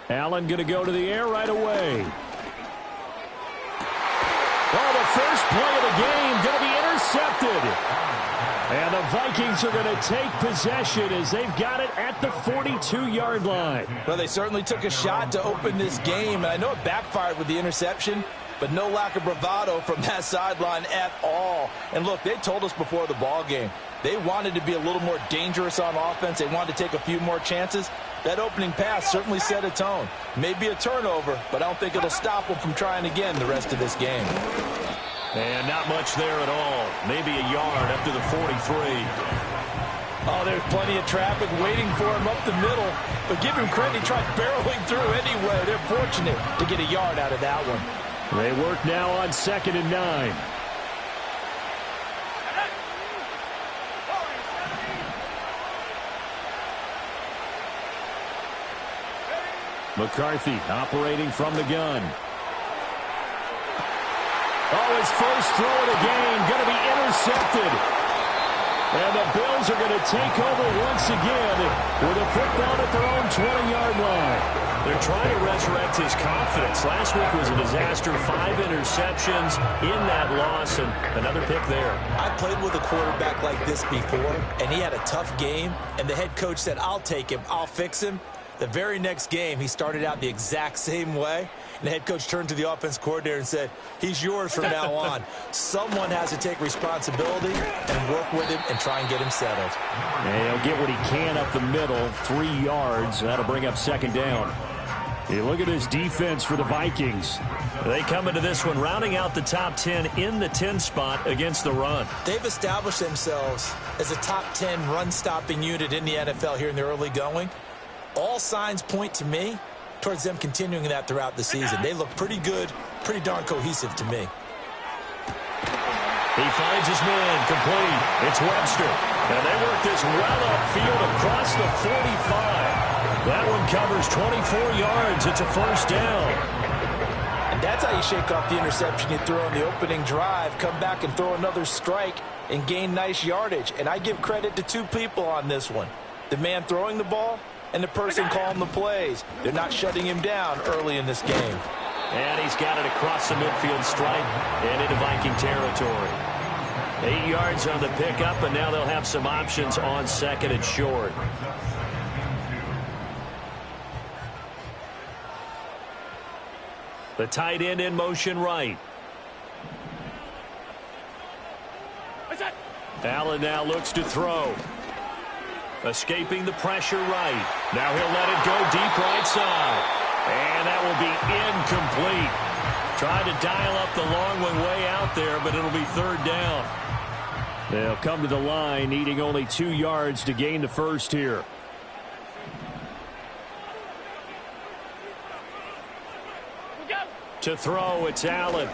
Allen going to go to the air right away. Oh, the first play of the game going to be intercepted. And the Vikings are going to take possession as they've got it at the 42-yard line. Well, they certainly took a shot to open this game. And I know it backfired with the interception, but no lack of bravado from that sideline at all. And look, they told us before the ball game, they wanted to be a little more dangerous on offense. They wanted to take a few more chances. That opening pass certainly set a tone. Maybe a turnover, but I don't think it'll stop them from trying again the rest of this game. And not much there at all. Maybe a yard up to the 43. Oh, there's plenty of traffic waiting for him up the middle. But give him credit, he tried barreling through anywhere. They're fortunate to get a yard out of that one. They work now on 2nd and 9. McCarthy operating from the gun. Oh, his first throw of the game going to be intercepted. And the Bills are going to take over once again with a football at their own 20-yard line. They're trying to resurrect his confidence. Last week was a disaster. 5 interceptions in that loss, and another pick there. I played with a quarterback like this before, and he had a tough game, and the head coach said, I'll take him, I'll fix him. The very next game, he started out the exact same way. And the head coach turned to the offense coordinator and said, he's yours from now on. Someone has to take responsibility and work with him and try and get him settled. And he'll get what he can up the middle, 3 yards. That'll bring up 2nd down. Hey, look at this defense for the Vikings. They come into this one rounding out the top 10 in the 10 spot against the run. They've established themselves as a top 10 run-stopping unit in the NFL here in the early going. All signs point to me towards them continuing that throughout the season. They look pretty good, pretty darn cohesive to me. He finds his man complete. It's Webster. And they work this well upfield across the 45. That one covers 24 yards. It's a first down. And that's how you shake off the interception you threw on the opening drive. Come back and throw another strike and gain nice yardage. And I give credit to 2 people on this one. The man throwing the ball and the person calling the plays. They're not shutting him down early in this game. And he's got it across the midfield stripe and into Viking territory. 8 yards on the pickup, and now they'll have some options on 2nd and short. The tight end in motion right. Allen now looks to throw. Escaping the pressure right. Now he'll let it go deep right side. And that will be incomplete. Trying to dial up the long one way out there, but it'll be 3rd down. They'll come to the line, needing only 2 yards to gain the first here. To throw, it's Allen.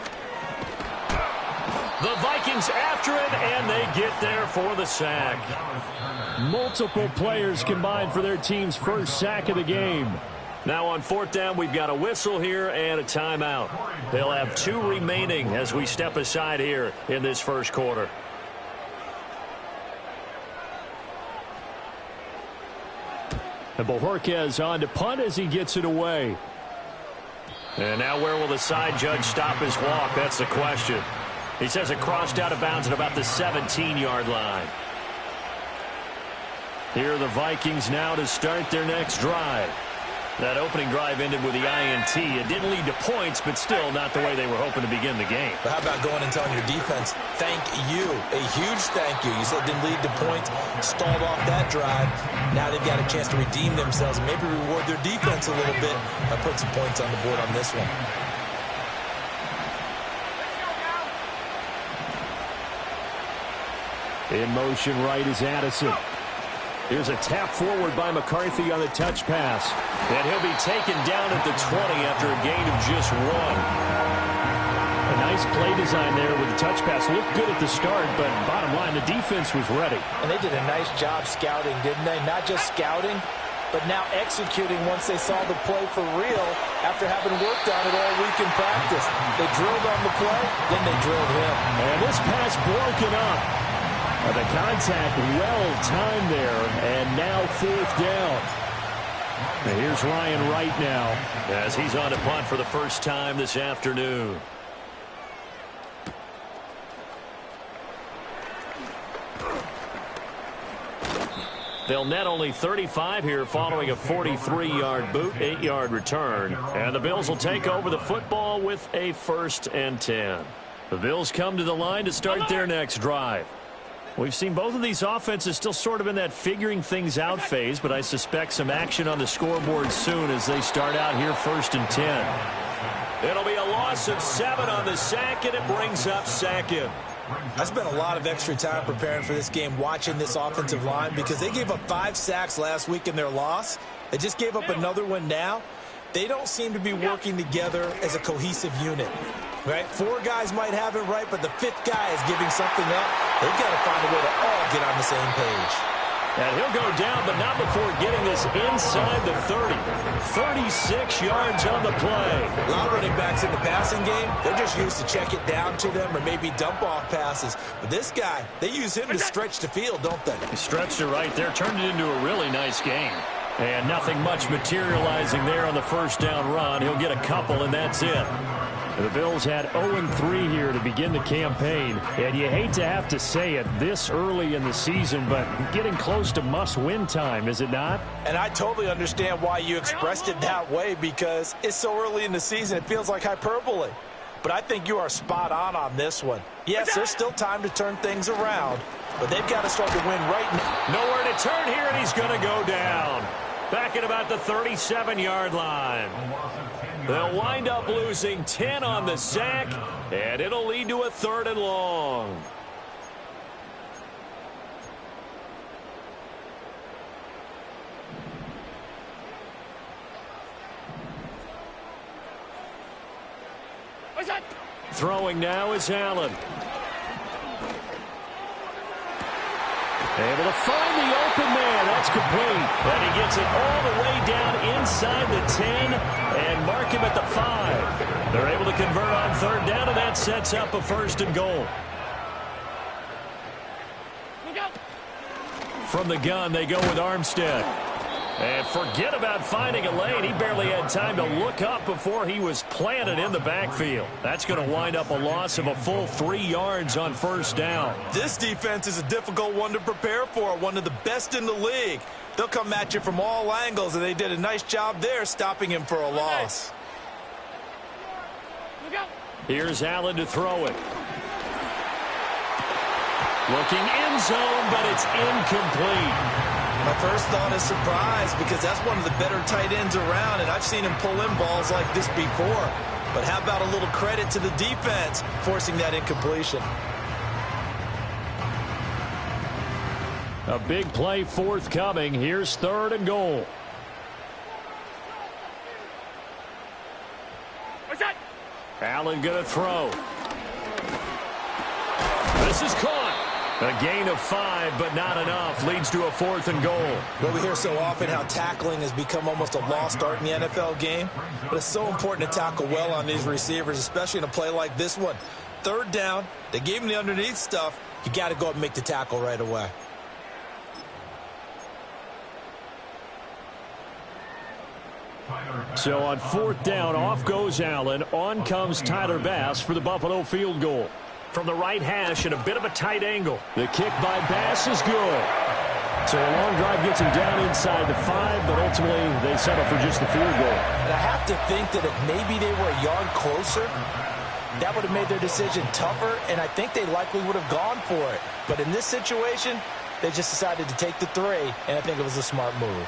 The Vikings after it, and they get there for the sack. Multiple players combined for their team's first sack of the game. Now on 4th down, we've got a whistle here and a timeout. They'll have 2 remaining as we step aside here in this first quarter. And Bojorquez on to punt as he gets it away. And now where will the side judge stop his walk? That's the question. He says it crossed out of bounds at about the 17-yard line. Here are the Vikings now to start their next drive. That opening drive ended with the INT. It didn't lead to points, but still not the way they were hoping to begin the game. But how about going and telling your defense, thank you, a huge thank you. You said it didn't lead to points, stalled off that drive. Now they've got a chance to redeem themselves and maybe reward their defense a little bit by putting some points on the board on this one. In motion right is Addison. Here's a tap forward by McCarthy on the touch pass. And he'll be taken down at the 20 after a gain of just 1. A nice play design there with the touch pass. Looked good at the start, but bottom line, the defense was ready. And they did a nice job scouting, didn't they? Not just scouting, but now executing once they saw the play for real after having worked on it all week in practice. They drilled on the play, then they drilled him. And this pass broken up. The contact well timed there, and now 4th down. And here's Ryan Wright now as he's on to punt for the first time this afternoon. They'll net only 35 here following a 43-yard boot, 8-yard return. And the Bills will take over the football with a 1st and 10. The Bills come to the line to start their next drive. We've seen both of these offenses still sort of in that figuring things out phase, but I suspect some action on the scoreboard soon as they start out here 1st and 10. It'll be a loss of 7 on the sack, and it brings up 2nd. I spent a lot of extra time preparing for this game watching this offensive line because they gave up 5 sacks last week in their loss. They just gave up another one now. They don't seem to be working together as a cohesive unit. Right? 4 guys might have it right, but the 5th guy is giving something up. They've got to find a way to all get on the same page. And he'll go down, but not before getting this inside the 30. 36 yards on the play. A lot of running backs in the passing game, they're just used to check it down to them or maybe dump off passes. But this guy, they use him to stretch the field, don't they? He stretched it right there, turned it into a really nice game. And nothing much materializing there on the first down run. He'll get a couple, and that's it. The Bills had 0-3 here to begin the campaign, and you hate to have to say it this early in the season, but getting close to must-win time, is it not? And I totally understand why you expressed it that way because it's so early in the season, it feels like hyperbole. But I think you are spot on this one. Yes, there's still time to turn things around, but they've got to start to win right now. Nowhere to turn here, and he's going to go down. Back at about the 37-yard line. They'll wind up losing 10 on the sack, and it'll lead to a 3rd and long. Throwing now is Allen. Able to find the open man. That's complete. And he gets it all the way down inside the 10 and mark him at the 5. They're able to convert on 3rd down, and that sets up a 1st and goal. From the gun, they go with Armstead. And forget about finding a lane. He barely had time to look up before he was planted in the backfield. That's going to wind up a loss of a full 3 yards on 1st down. This defense is a difficult one to prepare for, one of the best in the league. They'll come at you from all angles, and they did a nice job there stopping him for a loss. Here's Allen to throw it. Looking end zone, but it's incomplete. My first thought is surprise because that's one of the better tight ends around, and I've seen him pull in balls like this before. But how about a little credit to the defense forcing that incompletion? A big play forthcoming. Here's 3rd and goal. Allen going to throw. This is caught. A gain of 5, but not enough. Leads to a 4th and goal. Well, we hear so often how tackling has become almost a lost art in the NFL game. But it's so important to tackle well on these receivers, especially in a play like this one. 3rd down, they gave him the underneath stuff. You got to go up and make the tackle right away. So on 4th down, off goes Allen. On comes Tyler Bass for the Buffalo field goal. From the right hash at a bit of a tight angle. The kick by Bass is good. So a long drive gets him down inside the 5, but ultimately they settle for just the field goal. And I have to think that if maybe they were a yard closer, that would have made their decision tougher, and I think they likely would have gone for it. But in this situation, they just decided to take the 3, and I think it was a smart move.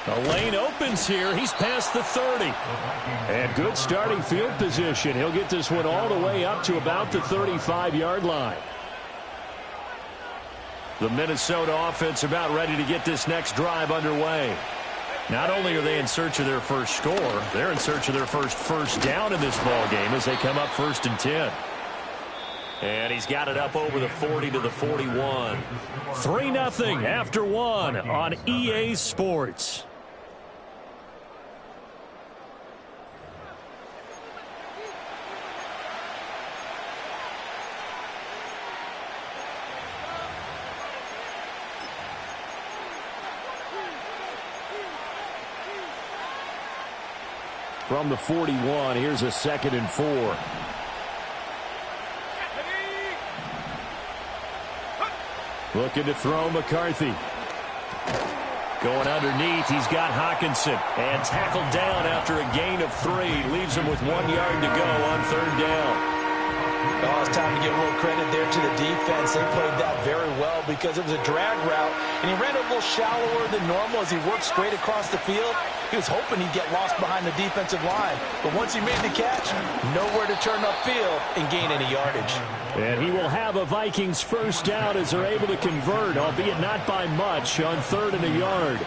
The lane opens here. He's past the 30. And good starting field position. He'll get this one all the way up to about the 35-yard line. The Minnesota offense about ready to get this next drive underway. Not only are they in search of their first score, they're in search of their first down in this ball game as they come up 1st and 10. And he's got it up over the 40 to the 41. 3-0 after 1 on EA Sports. from the 41. Here's a 2nd and 4. Looking to throw McCarthy. Going underneath, he's got Hockenson. And tackled down after a gain of 3. Leaves him with 1 yard to go on 3rd down. Oh, it's time to give a little credit there to the defense. They played that very well because it was a drag route, and he ran a little shallower than normal as he worked straight across the field. He was hoping he'd get lost behind the defensive line, but once he made the catch, nowhere to turn upfield and gain any yardage. And he will have a Vikings first down as they're able to convert, albeit not by much, on 3rd and a yard.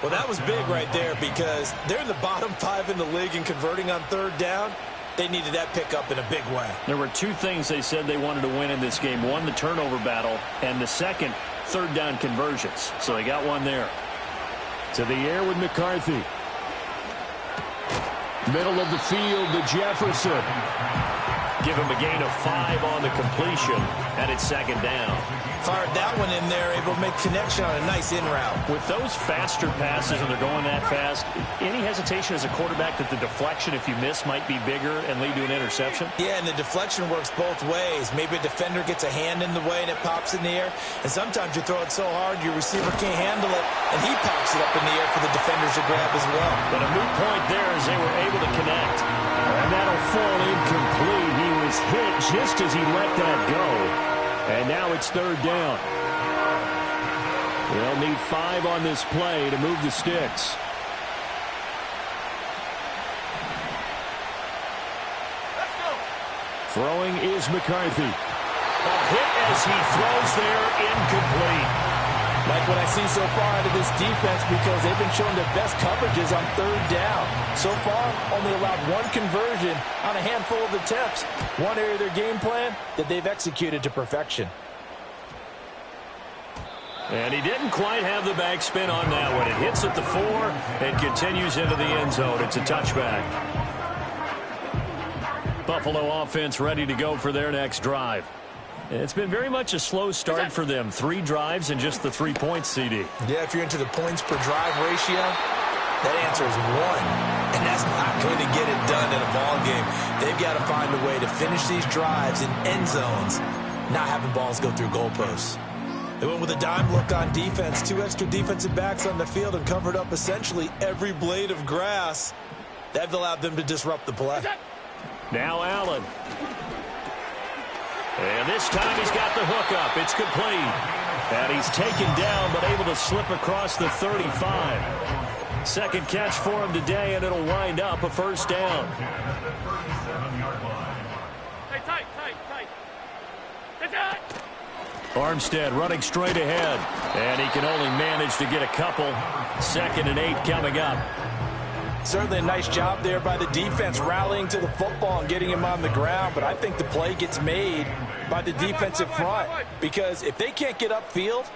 Well, that was big right there because they're in the bottom 5 in the league in converting on 3rd down. They needed that pickup in a big way. There were 2 things they said they wanted to win in this game. One, the turnover battle, and the second, 3rd down conversions. So they got one there. To the air with McCarthy. Middle of the field to Jefferson. Give him a gain of 5 on the completion, and it's 2nd down. Fired that one in there, able to make connection on a nice in route. With those faster passes and they're going that fast, any hesitation as a quarterback that the deflection, if you miss, might be bigger and lead to an interception? Yeah, and the deflection works both ways. Maybe a defender gets a hand in the way and it pops in the air, and sometimes you throw it so hard your receiver can't handle it, and he pops it up in the air for the defenders to grab as well. But a moot point there as they were able to connect. And that'll fall incomplete. He was hit just as he let that go. And now it's 3rd down. They'll need 5 on this play to move the sticks. Throwing is McCarthy. A hit as he throws there, incomplete. Like what I see so far out of this defense, because they've been showing their best coverages on 3rd down. So far, only allowed 1 conversion on a handful of attempts. One area of their game plan that they've executed to perfection. And he didn't quite have the backspin on that one. It hits at the 4 and continues into the end zone. It's a touchback. Buffalo offense ready to go for their next drive. It's been very much a slow start for them. 3 drives and just the 3 points, CD. Yeah, if you're into the points per drive ratio, that answer is 1. And that's not going to get it done in a ball game. They've got to find a way to finish these drives in end zones, not having balls go through goalposts. They went with a dime look on defense. 2 extra defensive backs on the field and covered up essentially every blade of grass. That allowed them to disrupt the play. Now Allen. And this time he's got the hook up. It's complete. And he's taken down but able to slip across the 35. Second catch for him today, and it'll wind up a first down. Armstead running straight ahead. And he can only manage to get a couple. 2nd and 8 coming up. Certainly a nice job there by the defense rallying to the football and getting him on the ground, but I think the play gets made by the defensive front because if they can't get upfield,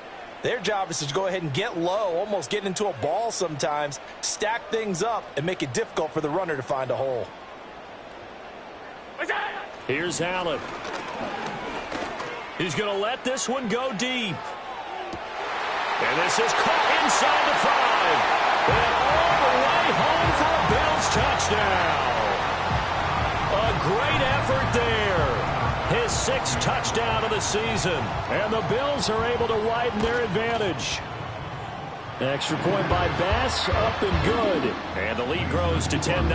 their job is to go ahead and get low, almost get into a ball sometimes, stack things up, and make it difficult for the runner to find a hole. Here's Allen. He's going to let this one go deep. And this is caught inside the 5. And all the way home for a Bills touchdown. A great effort there. His 6th touchdown of the season. And the Bills are able to widen their advantage. Extra point by Bass, up and good. And the lead grows to 10-0.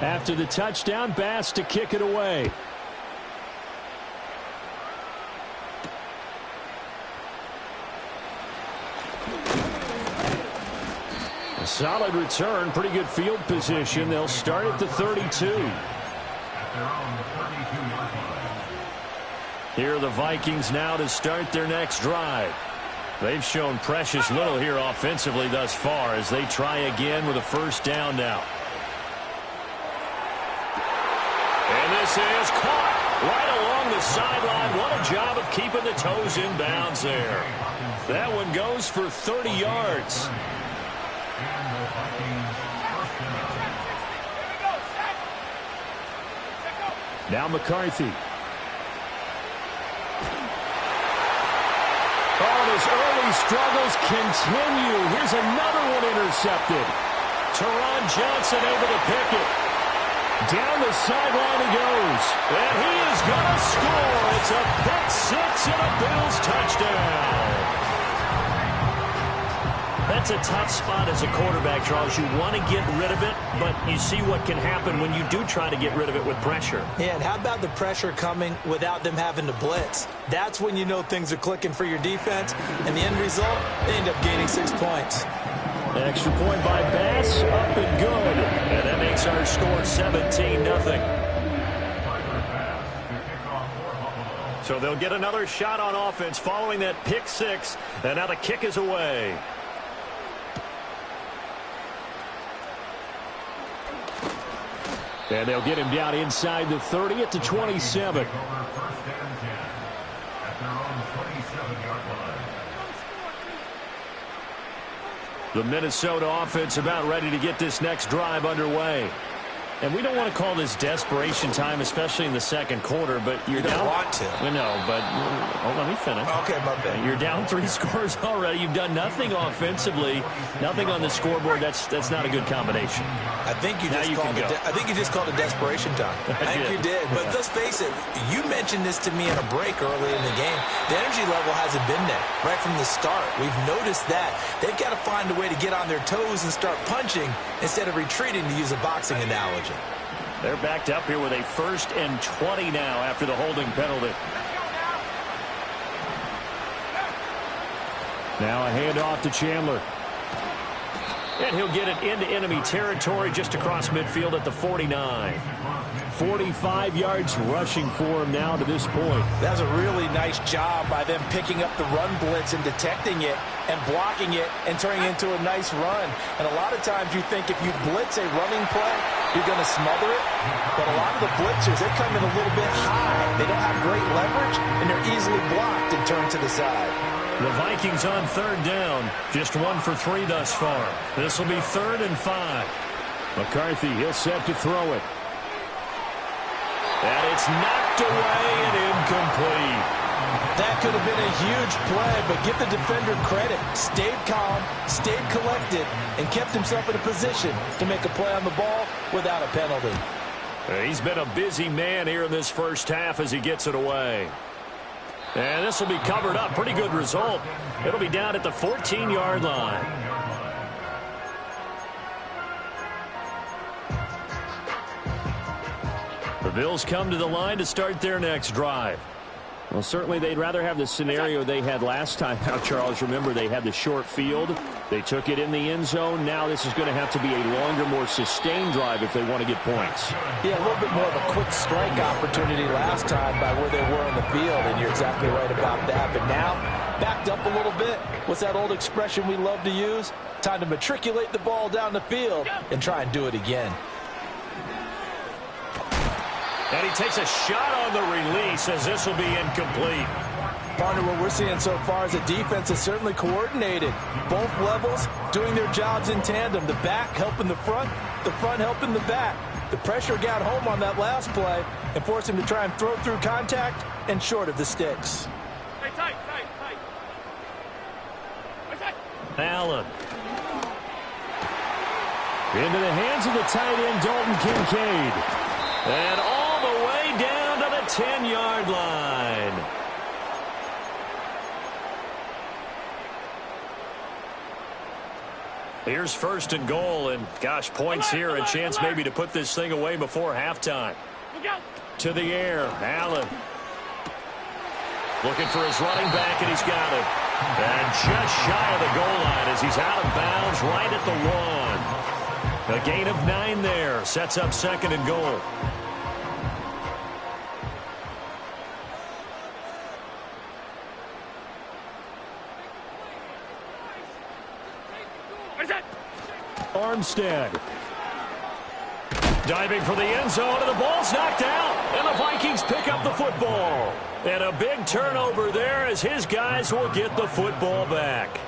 After the touchdown, Bass to kick it away. A solid return, pretty good field position. They'll start at the 32. Here are the Vikings now to start their next drive. They've shown precious little here offensively thus far as they try again with a first down now. And this is caught right along the sideline. What a job of keeping the toes in bounds there. That one goes for 30 yards. Now McCarthy. On his early Early struggles continue. Here's another one intercepted. Teron Johnson able to pick it. Down the sideline he goes. And he is going to score. It's a pick six and a Bills touchdown. That's a tough spot as a quarterback, Charles. You want to get rid of it, but you see what can happen when you do try to get rid of it with pressure. Yeah, and how about the pressure coming without them having to blitz? That's when you know things are clicking for your defense, and the end result, they end up gaining 6 points. Extra point by Bass, up and good. And that makes our score 17-0. So they'll get another shot on offense following that pick six, and now the kick is away. And they'll get him down inside the 30 at the 27. The Minnesota offense about ready to get this next drive underway. And we don't want to call this desperation time, especially in the second quarter, but you're down. You don't want to. I know, but let me finish. Okay, my bad. You're down 3 scores already. You've done nothing offensively, nothing on the scoreboard. That's not a good combination. I think you just called it desperation time. I think you did. But let's face it, you mentioned this to me in a break early in the game. The energy level hasn't been there right from the start. We've noticed that. They've got to find a way to get on their toes and start punching instead of retreating, to use a boxing analogy. They're backed up here with a 1st and 20 now after the holding penalty. Now a handoff to Chandler. And he'll get it into enemy territory just across midfield at the 49. 45 yards rushing for him now to this point. That was a really nice job by them picking up the run blitz and detecting it and blocking it and turning it into a nice run. And a lot of times you think if you blitz a running play, you're going to smother it. But a lot of the blitzers, they come in a little bit high. They don't have great leverage, and they're easily blocked and turned to the side. The Vikings on 3rd down. Just 1 for 3 thus far. This will be 3rd and 5. McCarthy, he'll set to throw it. And it's knocked away and incomplete. That could have been a huge play, but give the defender credit. Stayed calm, stayed collected, and kept himself in a position to make a play on the ball without a penalty. He's been a busy man here in this first half as he gets it away. And this will be covered up. Pretty good result. It'll be down at the 14-yard line. The Bills come to the line to start their next drive. Well, certainly they'd rather have the scenario they had last time. Now, Charles, remember they had the short field. They took it in the end zone. Now this is going to have to be a longer, more sustained drive if they want to get points. Yeah, a little bit more of a quick strike opportunity last time by where they were on the field, and you're exactly right about that. But now, backed up a little bit. What's that old expression we love to use? Time to matriculate the ball down the field and try and do it again. And he takes a shot on the release as this will be incomplete. Partner, what we're seeing so far is the defense is certainly coordinated. Both levels doing their jobs in tandem. The back helping the front helping the back. The pressure got home on that last play and forced him to try and throw through contact and short of the sticks. Tight. Allen. Into the hands of the tight end, Dalton Kincaid. And all the way down to the 10-yard line. Here's 1st and goal, and gosh, points here, a chance maybe to put this thing away before halftime. To the air, Allen. Looking for his running back, and he's got it. And just shy of the goal line as he's out of bounds right at the 1. A gain of 9 there. Sets up 2nd and goal. Armstead. Diving for the end zone, and the ball's knocked out. And the Vikings pick up the football. And a big turnover there as his guys will get the football back.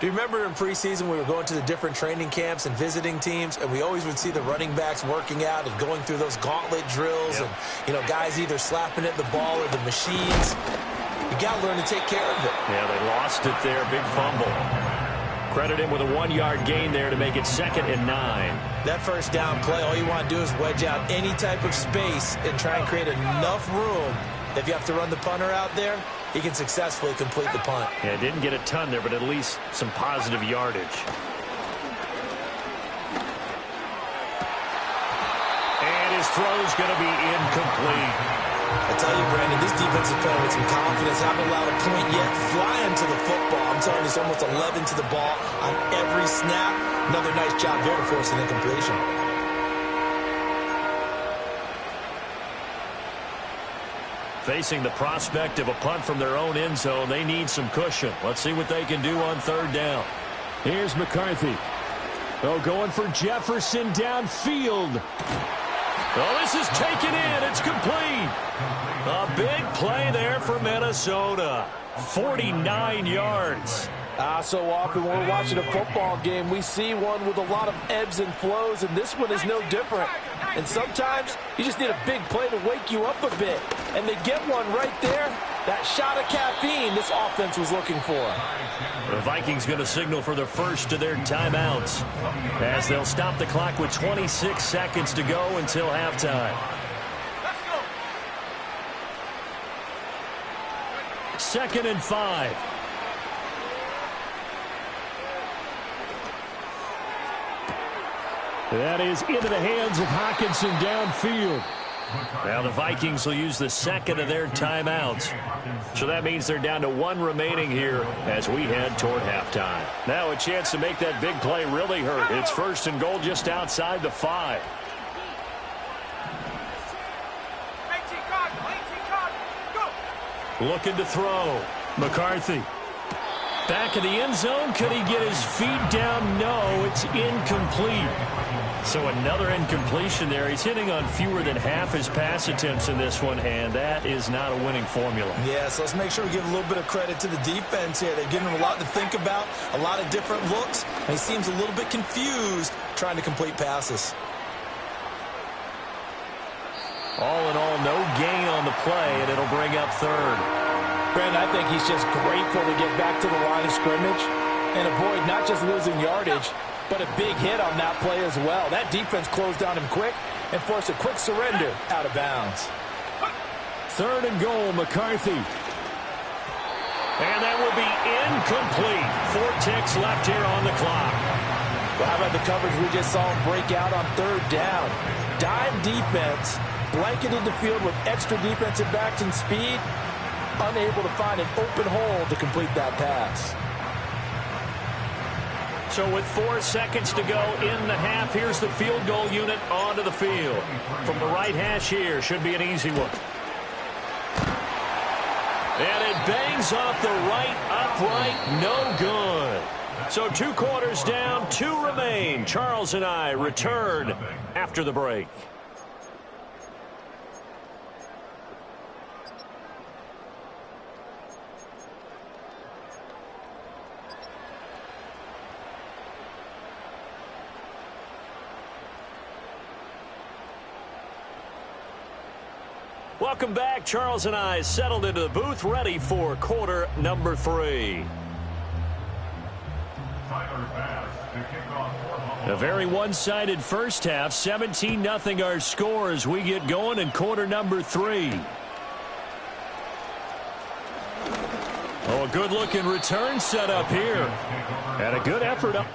Do you remember in preseason we were going to the different training camps and visiting teams, and we always would see the running backs working out and going through those gauntlet drills, and, guys either slapping at the ball or the machines. You You got to learn to take care of it. Yeah, they lost it there. Big fumble. Credit him with a 1-yard gain there to make it 2nd and 9. That first down play, all you want to do is wedge out any type of space and try and create enough room. If you have to run the punter out there, he can successfully complete the punt. Yeah, didn't get a ton there, but at least some positive yardage. And his throw's going to be incomplete. I tell you, Brandon, this defense is playing with some confidence. Haven't allowed a point yet. Flying to the football. I'm telling you, it's almost 11 to the ball on every snap. Another nice job there to force an incompletion. Facing the prospect of a punt from their own end zone, they need some cushion. Let's see what they can do on 3rd down. Here's McCarthy. Oh, going for Jefferson downfield. Oh, this is taken in. It's complete. A big play there for Minnesota. 49 yards. So often when we're watching a football game, we see one with a lot of ebbs and flows, and this one is no different. And sometimes you just need a big play to wake you up a bit. And they get one right there. That shot of caffeine this offense was looking for. The Vikings going to signal for the first of their timeouts as they'll stop the clock with 26 seconds to go until halftime. 2nd and 5. That is into the hands of Hockenson downfield. Now the Vikings will use the 2nd of their timeouts. So that means they're down to 1 remaining here as we head toward halftime. Now a chance to make that big play really hurt. It's 1st and goal just outside the 5. Looking to throw. McCarthy. Back in the end zone. Could he get his feet down? No, it's incomplete. So another incompletion there. He's hitting on fewer than half his pass attempts in this one, and that is not a winning formula. Yeah, so let's make sure we give a little bit of credit to the defense here. They're giving him a lot to think about, a lot of different looks, and he seems a little bit confused trying to complete passes. All in all, no gain on the play, and it'll bring up 3rd. Brandon, I think he's just grateful to get back to the line of scrimmage and avoid not just losing yardage, but a big hit on that play as well. That defense closed down him quick and forced a quick surrender out of bounds. 3rd and goal, McCarthy. And that will be incomplete. 4 ticks left here on the clock. Well, how about the coverage we just saw him break out on 3rd down? Dime defense, blanketed the field with extra defensive backs and speed, unable to find an open hole to complete that pass. So with 4 seconds to go in the half, here's the field goal unit onto the field. From the right hash here, should be an easy one. And it bangs off the right upright, no good. So 2 quarters down, 2 remain. Charles and I return after the break. Welcome back. Charles and I settled into the booth, ready for quarter number 3. A very one-sided first half. 17-0 our score as we get going in quarter number 3. Oh, a good-looking return set up here. And a good effort up.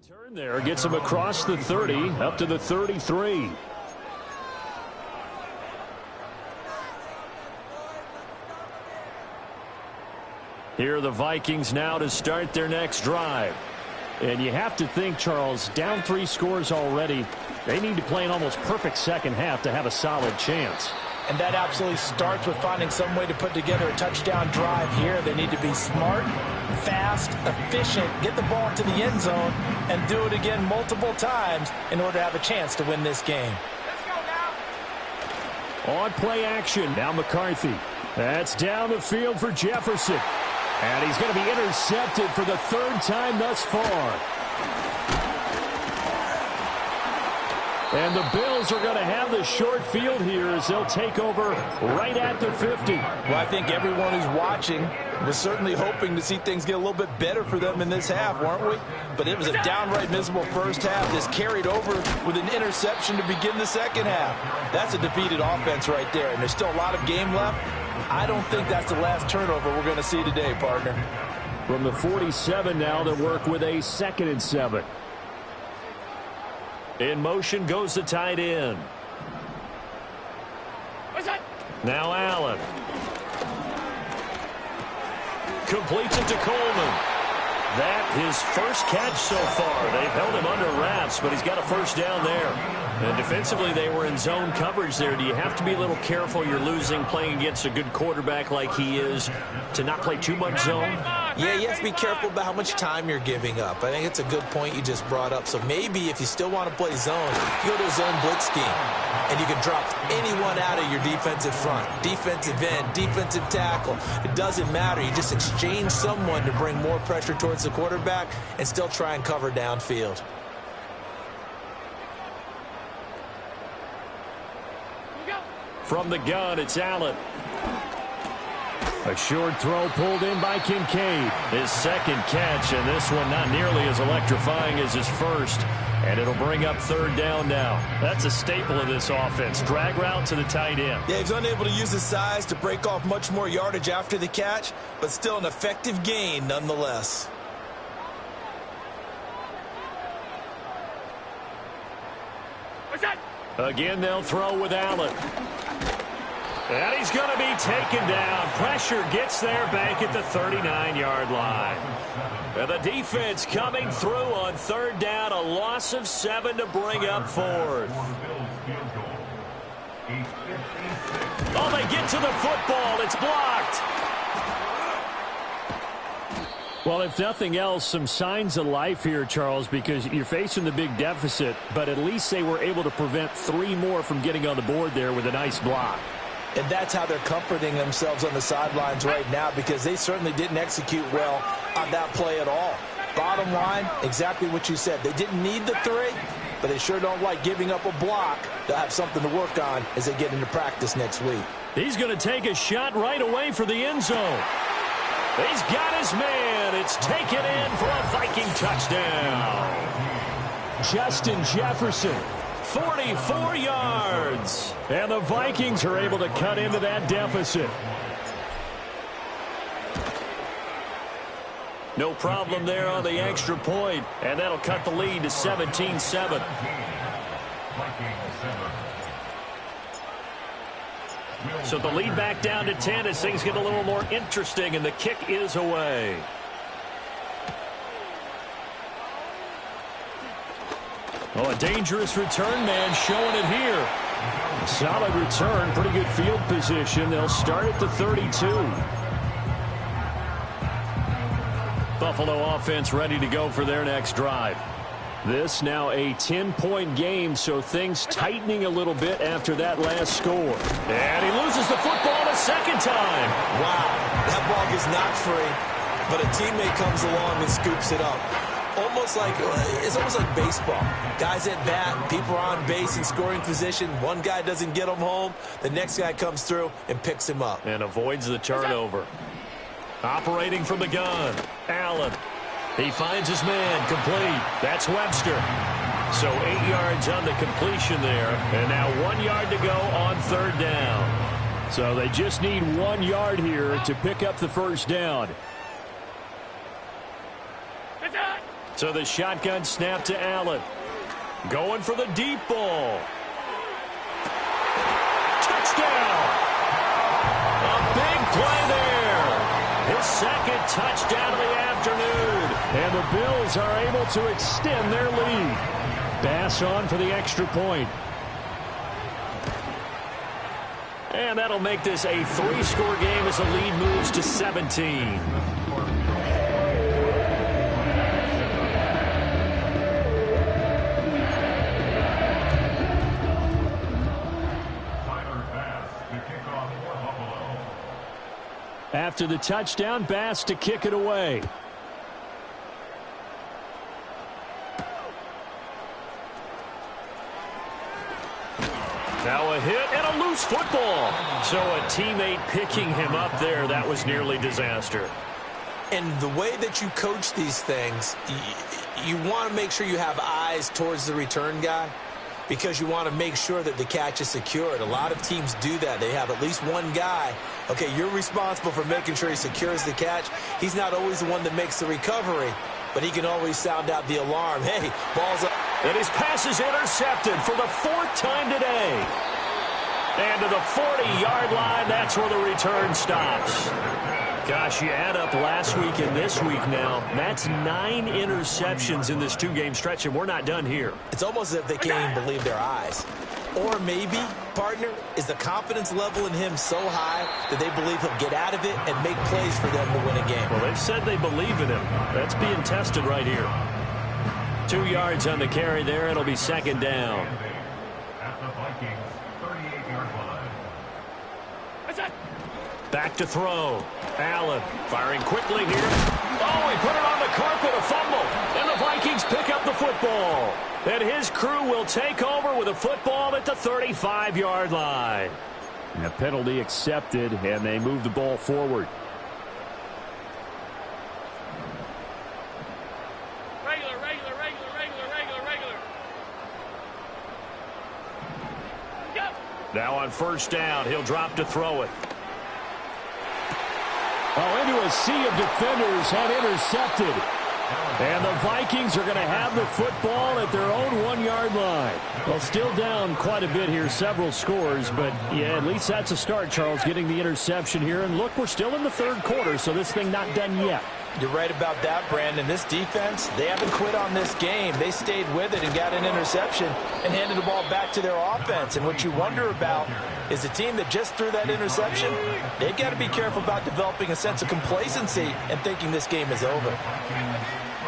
Turn there gets him across the 30, up to the 33. Here are the Vikings now to start their next drive. And you have to think, Charles, down 3 scores already. They need to play an almost perfect second half to have a solid chance. And that absolutely starts with finding some way to put together a touchdown drive here. They need to be smart, fast, efficient, get the ball into the end zone, and do it again multiple times in order to have a chance to win this game. Let's go now. On play action, now McCarthy. That's down the field for Jefferson. And he's going to be intercepted for the 3rd time thus far. And the Bills are going to have the short field here as they'll take over right at the 50. Well, I think everyone who's watching was certainly hoping to see things get a little bit better for them in this half, weren't we? But it was a downright miserable first half. This carried over with an interception to begin the second half. That's a defeated offense right there, and there's still a lot of game left. I don't think that's the last turnover we're going to see today, partner. From the 47 now, they work with a 2nd and 7. In motion goes the tight end. Now Allen. Completes it to Coleman. That his first catch so far. They've held him under wraps, but he's got a first down there. And defensively, they were in zone coverage there. Do you have to be a little careful? You're losing playing against a good quarterback like he is to not play too much zone? Yeah, you have to be careful about how much time you're giving up. I think it's a good point you just brought up. So maybe if you still want to play zone, you go to a zone blitz scheme. And you can drop anyone out of your defensive front. Defensive end, defensive tackle. It doesn't matter. You just exchange someone to bring more pressure towards the quarterback and still try and cover downfield. From the gun, it's Allen. A short throw pulled in by Kincaid. His 2nd catch, and this one not nearly as electrifying as his first. And it'll bring up 3rd down now. That's a staple of this offense. Drag route to the tight end. Yeah, he's unable to use his size to break off much more yardage after the catch, but still an effective gain nonetheless. Again, they'll throw with Allen. And he's going to be taken down. Pressure gets there back at the 39-yard line. And the defense coming through on 3rd down. A loss of 7 to bring up 4th. Oh, they get to the football. It's blocked. Well, if nothing else, some signs of life here, Charles, because you're facing the big deficit, but at least they were able to prevent 3 more from getting on the board there with a nice block. And that's how they're comforting themselves on the sidelines right now, because they certainly didn't execute well on that play at all. Bottom line, exactly what you said. They didn't need the 3, but they sure don't like giving up a block. They'll have something to work on as they get into practice next week. He's going to take a shot right away for the end zone. He's got his man. It's taken in for a Viking touchdown. Justin Jefferson, 44 yards. And the Vikings are able to cut into that deficit. No problem there on the extra point. And that'll cut the lead to 17-7. So the lead back down to 10 as things get a little more interesting, and the kick is away. Oh, a dangerous return man showing it here. Solid return, pretty good field position. They'll start at the 32. Buffalo offense ready to go for their next drive. This now a 10-point game, so things tightening a little bit after that last score. And he loses the football a 2nd time. Wow, that ball gets knocked free, but a teammate comes along and scoops it up. It's almost like baseball. Guys at bat, people are on base in scoring position. One guy doesn't get him home. The next guy comes through and picks him up. And avoids the turnover. Operating from the gun, Allen. He finds his man, complete. That's Webster. So 8 yards on the completion there. And now 1 yard to go on 3rd down. So they just need 1 yard here to pick up the first down. So the shotgun snap to Allen. Going for the deep ball. Touchdown! A big play there. His second touchdown of the afternoon. And the Bills are able to extend their lead. Bass on for the extra point. And that'll make this a 3-score game as the lead moves to 17. After the touchdown, Bass to kick it away. Now a hit and a loose football. So a teammate picking him up there, that was nearly disaster. And the way that you coach these things, you want to make sure you have eyes towards the return guy because you want to make sure that the catch is secured. A lot of teams do that. They have at least one guy. Okay, you're responsible for making sure he secures the catch. He's not always the one that makes the recovery, but he can always sound out the alarm. Hey, ball's up. And his pass is intercepted for the 4th time today. And to the 40-yard line, that's where the return stops. Gosh, you add up last week and this week now. That's 9 interceptions in this 2-game stretch, and we're not done here. It's almost as if they can't even believe their eyes. Or maybe, partner, is the confidence level in him so high that they believe he'll get out of it and make plays for them to win a game. Well, they've said they believe in him. That's being tested right here. 2 yards on the carry there. It'll be second down. At the Vikings 38-yard line. Back to throw. Allen firing quickly here. Oh, he put it on the carpet, a fumble. And the Vikings pick up the football. And his crew will take over with a football at the 35-yard line. And a penalty accepted, and they move the ball forward. Now on first down, he'll drop to throw it. Oh, into a sea of defenders and intercepted. And the Vikings are going to have the football at their own 1-yard line. Well, still down quite a bit here, several scores, but yeah, at least that's a start, Charles, getting the interception here. And look, we're still in the third quarter, so this thing not done yet. You're right about that, Brandon. This defense, they haven't quit on this game. They stayed with it and got an interception and handed the ball back to their offense. And what you wonder about is the team that just threw that interception, they've got to be careful about developing a sense of complacency and thinking this game is over.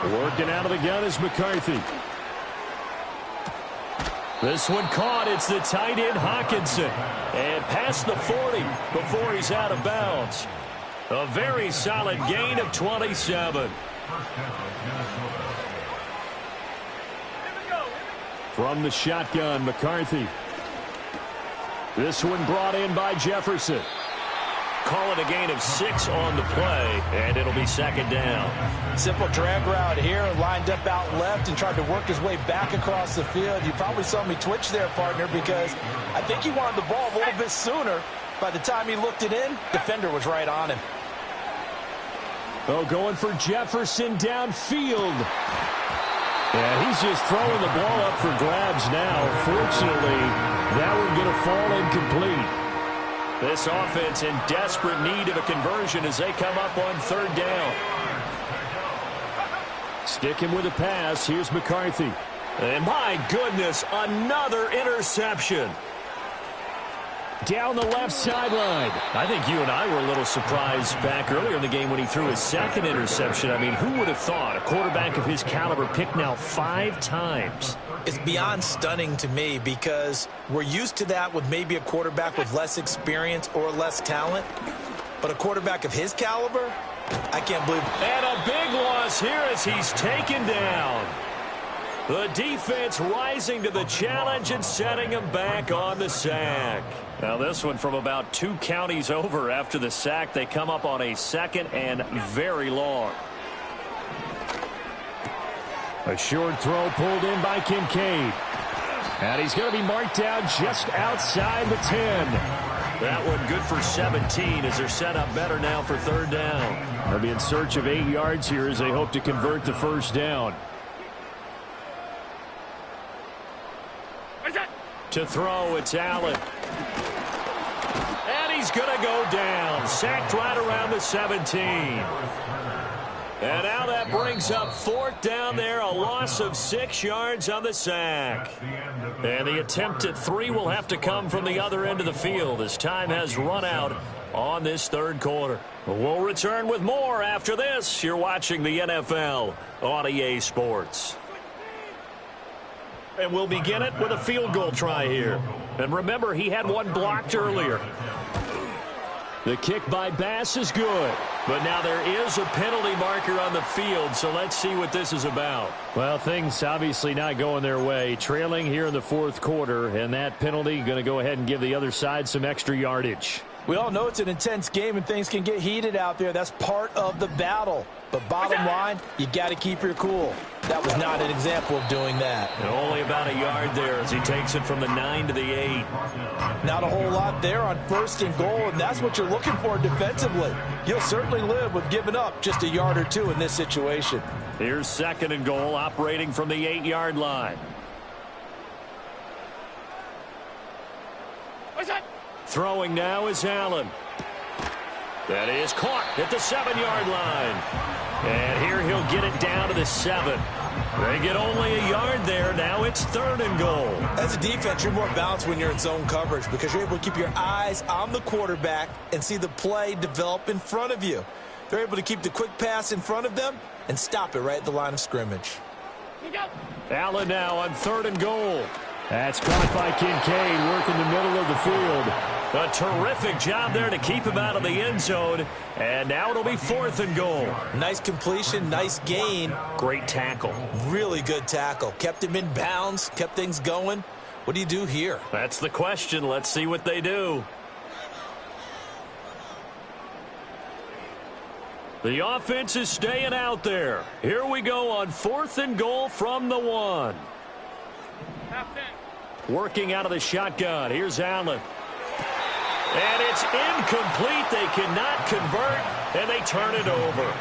Working out of the gun is McCarthy. This one caught. It's the tight end Hockenson. And past the 40 before he's out of bounds. A very solid gain of 27. From the shotgun, McCarthy. This one brought in by Jefferson. Call it a gain of 6 on the play, and it'll be second down. Simple drag route here, lined up out left and tried to work his way back across the field. You probably saw me twitch there, partner, because I think he wanted the ball a little bit sooner. By the time he looked it in, defender was right on him. Oh, going for Jefferson downfield. Yeah, he's just throwing the ball up for grabs now. Fortunately, that one going to fall incomplete. This offense in desperate need of a conversion as they come up on third down. Sticking with a pass, here's McCarthy. And my goodness, another interception. Down the left sideline. I think you and I were a little surprised back earlier in the game when he threw his second interception. I mean, who would have thought a quarterback of his caliber picked now 5 times? It's beyond stunning to me because we're used to that with maybe a quarterback with less experience or less talent. But a quarterback of his caliber, I can't believe it. And a big loss here as he's taken down. The defense rising to the challenge and setting him back on the sack. Now this one from about 2 counties over after the sack. They come up on a second and very long. A short throw pulled in by Kincaid. And he's going to be marked down just outside the 10. That one good for 17 as they're set up better now for third down. They'll be in search of 8 yards here as they hope to convert the first down. To throw, it's Allen. And he's going to go down. Sacked right around the 17. And now that brings up 4th down there. A loss of 6 yards on the sack. And the attempt at 3 will have to come from the other end of the field as time has run out on this 3rd quarter. We'll return with more after this. You're watching the NFL on EA Sports. And we'll begin it with a field goal try here. And remember, he had one blocked earlier. The kick by Bass is good. But now there is a penalty marker on the field, so let's see what this is about. Well, things obviously not going their way. Trailing here in the 4th quarter, and that penalty going to go ahead and give the other side some extra yardage. We all know it's an intense game and things can get heated out there. That's part of the battle. But bottom line, you got to keep your cool. That was not an example of doing that. And only about a yard there as he takes it from the 9 to the 8. Not a whole lot there on 1st and goal, and that's what you're looking for defensively. You'll certainly live with giving up just a yard or 2 in this situation. Here's 2nd and goal, operating from the 8-yard line. Throwing now is Allen. That is caught at the 7-yard line. And here he'll get it down to the 7. They get only a yard there. Now it's 3rd and goal. As a defense, you're more balanced when you're in zone coverage because you're able to keep your eyes on the quarterback and see the play develop in front of you. They're able to keep the quick pass in front of them and stop it right at the line of scrimmage. Allen now on 3rd and goal. That's caught by Kincaid, working the middle of the field. A terrific job there to keep him out of the end zone. And now it'll be 4th and goal. Nice completion, nice gain. Great tackle. Really good tackle. Kept him in bounds, kept things going. What do you do here? That's the question. Let's see what they do. The offense is staying out there. Here we go on 4th and goal from the 1. Working out of the shotgun. Here's Allen. And it's incomplete. They cannot convert, and they turn it over.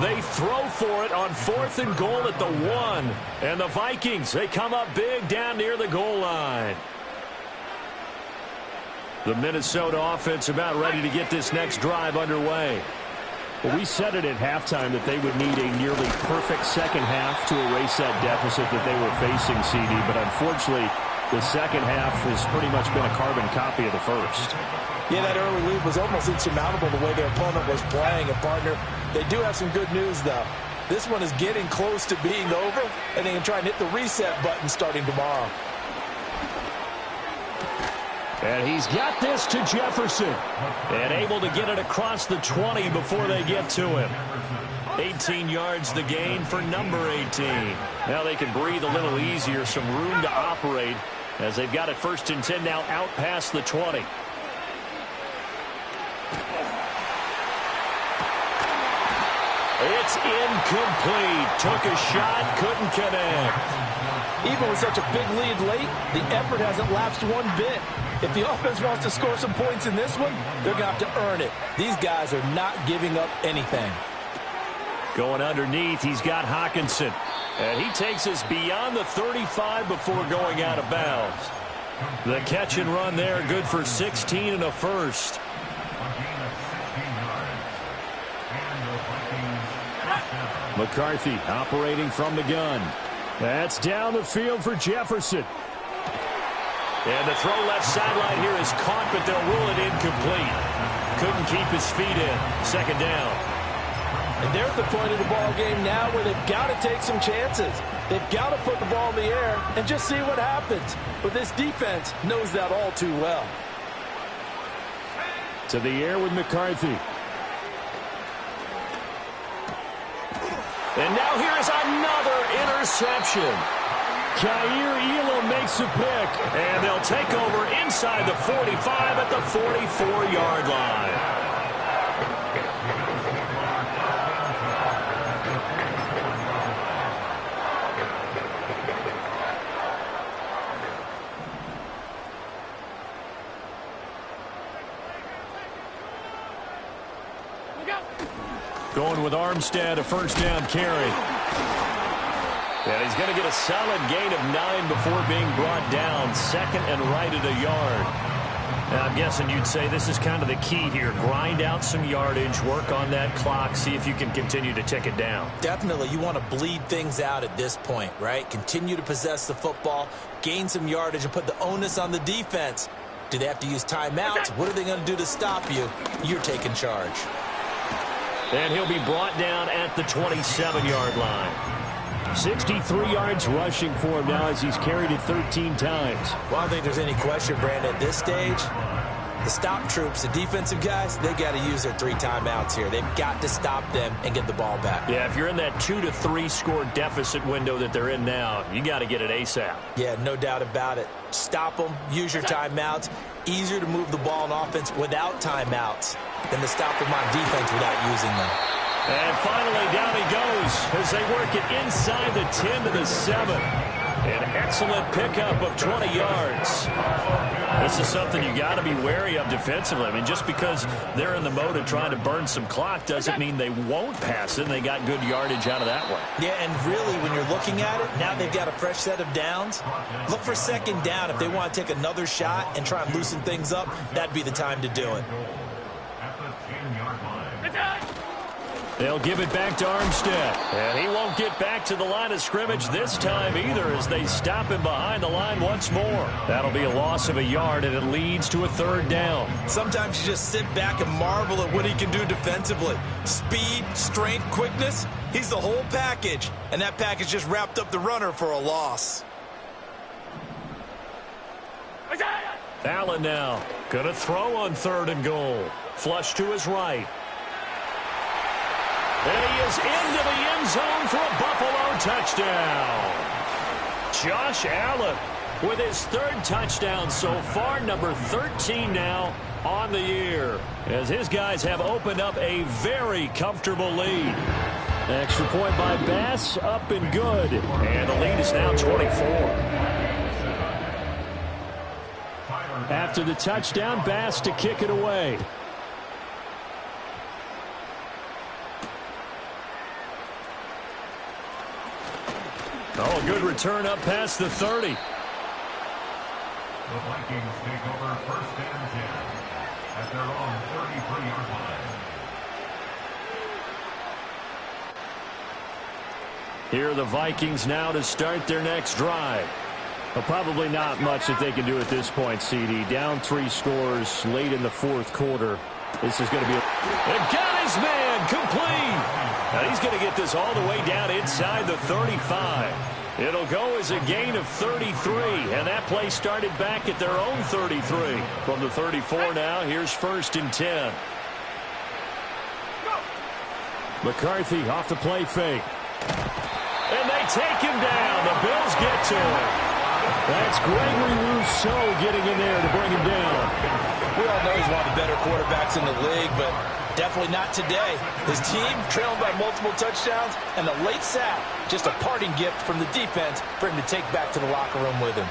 They throw for it on 4th and goal at the 1. And the Vikings, they come up big down near the goal line. The Minnesota offense about ready to get this next drive underway. Well, we said it at halftime that they would need a nearly perfect second half to erase that deficit that they were facing, CD. But unfortunately, the second half has pretty much been a carbon copy of the first. Yeah, that early lead was almost insurmountable the way their opponent was playing. And, partner, they do have some good news, though. This one is getting close to being over, and they can try and hit the reset button starting tomorrow. And he's got this to Jefferson. And able to get it across the 20 before they get to him. 18 yards the gain for number 18. Now they can breathe a little easier, some room to operate as they've got it 1st and 10 now out past the 20. It's incomplete. Took a shot, couldn't connect. Even with such a big lead late, the effort hasn't lapsed one bit. If the offense wants to score some points in this one, they're going to have to earn it. These guys are not giving up anything. Going underneath, he's got Hockenson. And he takes us beyond the 35 before going out of bounds. The catch and run there, good for 16 and a first. McCarthy operating from the gun. That's down the field for Jefferson. And the throw left sideline here is caught, but they'll rule it incomplete. Couldn't keep his feet in. 2nd down. And they're at the point of the ball game now where they've got to take some chances. They've got to put the ball in the air and just see what happens. But this defense knows that all too well. To the air with McCarthy. And now here is another interception. Kaiir Elam makes a pick. And they'll take over inside the 45 at the 44-yard line. Going with Armstead, a 1st down carry. And he's going to get a solid gain of 9 before being brought down. Second and right at a yard. Now, I'm guessing you'd say this is kind of the key here. Grind out some yardage, work on that clock, see if you can continue to tick it down. Definitely. You want to bleed things out at this point, right? Continue to possess the football, gain some yardage, and put the onus on the defense. Do they have to use timeouts? What are they going to do to stop you? You're taking charge. And he'll be brought down at the 27-yard line. 63 yards rushing for him now as he's carried it 13 times. Well, I don't think there's any question, Brandon, at this stage. The stop troops, the defensive guys, they got to use their 3 timeouts here. They've got to stop them and get the ball back. Yeah, if you're in that 2 to 3 score deficit window that they're in now, you got to get it ASAP. Yeah, no doubt about it. Stop them, use your timeouts. Easier to move the ball on offense without timeouts than to stop them on defense without using them. And finally, down he goes as they work it inside the 10 to the 7. An excellent pickup of 20 yards. This is something you got to be wary of defensively. I mean, just because they're in the mode of trying to burn some clock doesn't mean they won't pass it. And they got good yardage out of that one. Yeah, and really, when you're looking at it, now they've got a fresh set of downs. Look for second down. If they want to take another shot and try and loosen things up, that'd be the time to do it. At the 10-yard line. They'll give it back to Armstead. And he won't get back to the line of scrimmage this time either as they stop him behind the line once more. That'll be a loss of a yard, and it leads to a 3rd down. Sometimes you just sit back and marvel at what he can do defensively. Speed, strength, quickness, he's the whole package. And that package just wrapped up the runner for a loss. Allen now going to throw on 3rd and goal. Flush to his right. And he is into the end zone for a Buffalo touchdown. Josh Allen with his 3rd touchdown so far, number 13 now on the year, as his guys have opened up a very comfortable lead. Extra point by Bass, up and good. And the lead is now 24. After the touchdown, Bass to kick it away. Oh, a good return up past the 30. The Vikings take over 1st and 10 at their own 33-yard line. Here are the Vikings now to start their next drive. Well, probably not much that they can do at this point, CD. Down 3 scores late in the 4th quarter. This is going to be and got his man complete. Now he's going to get this all the way down inside the 35. It'll go as a gain of 33, and that play started back at their own 33. From the 34 now, here's 1st and 10. McCarthy off the play fake. And they take him down. The Bills get to him. That's Gregory Rousseau getting in there to bring him down. We all know he's one of the better quarterbacks in the league, but definitely not today. His team trailing by multiple touchdowns, and the late sack, just a parting gift from the defense for him to take back to the locker room with him.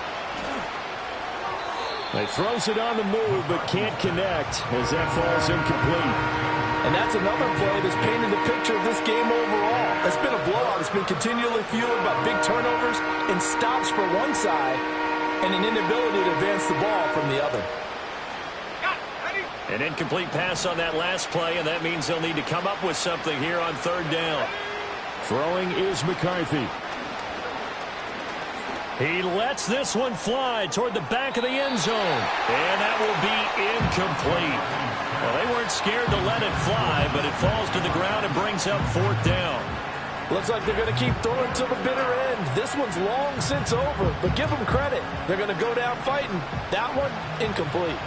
He throws it on the move, but can't connect as that falls incomplete. And that's another play that's painted the picture of this game overall. It's been a blowout. It's been continually fueled by big turnovers and stops for one side and an inability to advance the ball from the other. An incomplete pass on that last play, and that means they'll need to come up with something here on 3rd down. Throwing is McCarthy. He lets this one fly toward the back of the end zone, and that will be incomplete. Well, they weren't scared to let it fly, but it falls to the ground and brings up 4th down. Looks like they're going to keep throwing to the bitter end. This one's long since over, but give them credit. They're going to go down fighting. That one, incomplete.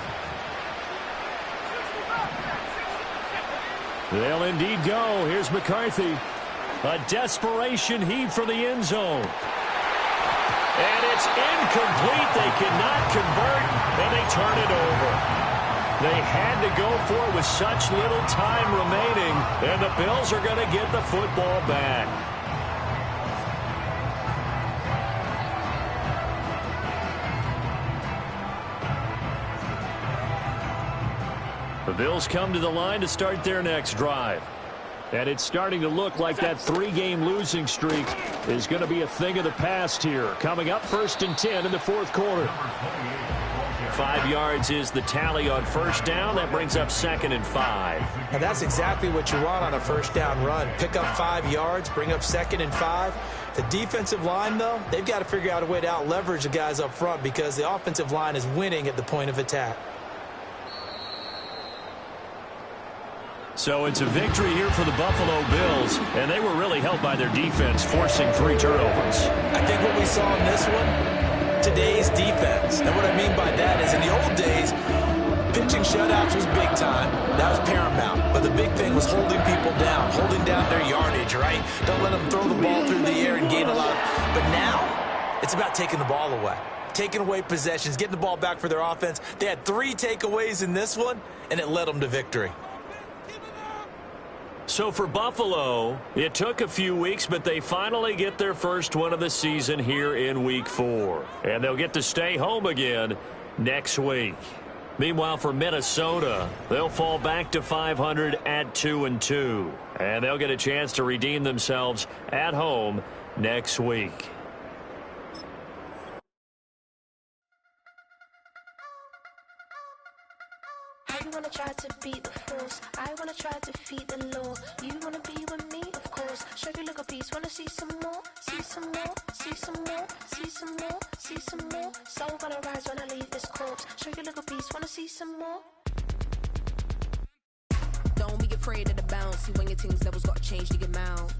They'll indeed go. Here's McCarthy. A desperation heave for the end zone. And it's incomplete. They cannot convert, and they turn it over. They had to go for it with such little time remaining, and the Bills are going to get the football back. The Bills come to the line to start their next drive. And it's starting to look like that 3-game losing streak is going to be a thing of the past here. Coming up, 1st and 10 in the 4th quarter. 5 yards is the tally on first down. That brings up 2nd and 5. And that's exactly what you want on a first down run. Pick up 5 yards, bring up 2nd and 5. The defensive line, though, they've got to figure out a way to out-leverage the guys up front because the offensive line is winning at the point of attack. So it's a victory here for the Buffalo Bills, and they were really helped by their defense, forcing 3 turnovers. I think what we saw in this one, today's defense. And what I mean by that is in the old days, pitching shutouts was big time. That was paramount. But the big thing was holding people down, holding down their yardage, right? Don't let them throw the ball through the air and gain a lot. But now, it's about taking the ball away. Taking away possessions, getting the ball back for their offense. They had 3 takeaways in this one, and it led them to victory. So for Buffalo, it took a few weeks, but they finally get their first one of the season here in Week 4. And they'll get to stay home again next week. Meanwhile, for Minnesota, they'll fall back to 500 at 2-2. And they'll get a chance to redeem themselves at home next week. You wanna try to beat the force, I wanna try to defeat the law. You wanna be with me, of course. Show you look a piece, wanna see some more, see some more, see some more, see some more, see some more. Soul gonna rise when I leave this corpse. Show you look a piece, wanna see some more. Don't be afraid of the bounce. See when your things levels got changed to your mouth.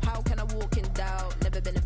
How can I walk in doubt? Never been a